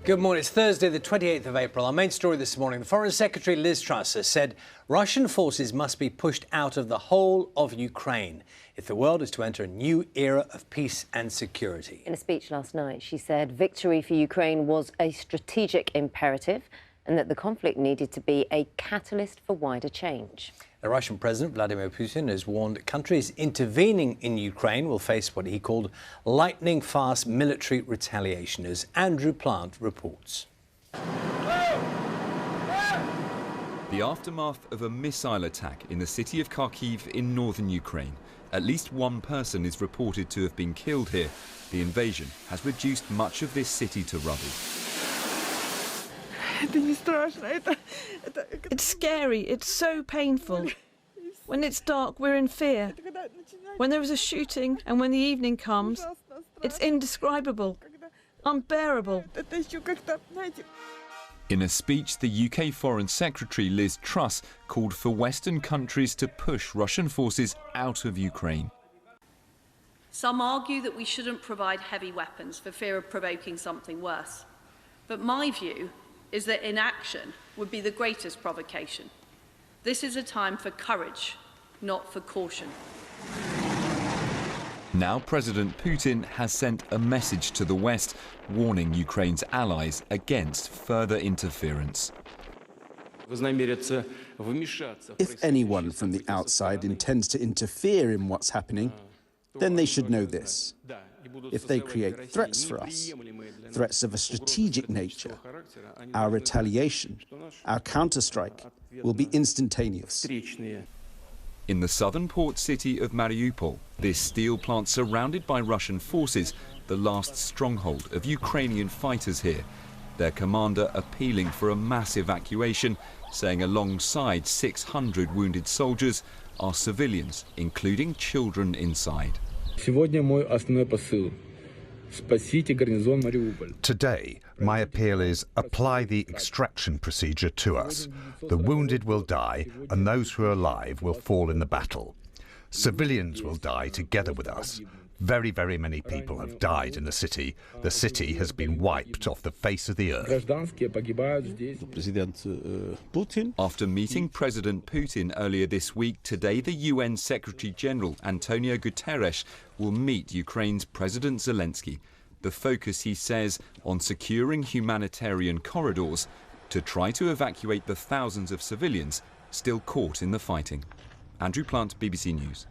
Good morning. It's Thursday, the 28th of April. Our main story this morning, the Foreign Secretary Liz Truss has said Russian forces must be pushed out of the whole of Ukraine if the world is to enter a new era of peace and security. In a speech last night, she said victory for Ukraine was a strategic imperative and that the conflict needed to be a catalyst for wider change. The Russian President Vladimir Putin has warned countries intervening in Ukraine will face what he called lightning-fast military retaliation, as Andrew Plant reports. The aftermath of a missile attack in the city of Kharkiv in northern Ukraine. At least one person is reported to have been killed here. The invasion has reduced much of this city to rubble. It's scary, it's so painful. When it's dark, we're in fear. When there is a shooting and when the evening comes, it's indescribable, unbearable. In a speech, the UK Foreign Secretary Liz Truss called for Western countries to push Russian forces out of Ukraine. Some argue that we shouldn't provide heavy weapons for fear of provoking something worse. But my view is that inaction would be the greatest provocation. This is a time for courage, not for caution. Now President Putin has sent a message to the West, warning Ukraine's allies against further interference. If anyone from the outside intends to interfere in what's happening, then they should know this. If they create threats for us, threats of a strategic nature, our retaliation, our counterstrike will be instantaneous. In the southern port city of Mariupol, this steel plant surrounded by Russian forces, the last stronghold of Ukrainian fighters here. Their commander appealing for a mass evacuation, saying alongside 600 wounded soldiers are civilians, including children inside. Today, my appeal is apply the extraction procedure to us. The wounded will die, and those who are alive will fall in the battle. Civilians will die together with us. Very, very many people have died in the city. The city has been wiped off the face of the earth. After meeting President Putin earlier this week, today the UN Secretary-General Antonio Guterres will meet Ukraine's President Zelensky. The focus, he says, on securing humanitarian corridors to try to evacuate the thousands of civilians still caught in the fighting. Andrew Plant, BBC News.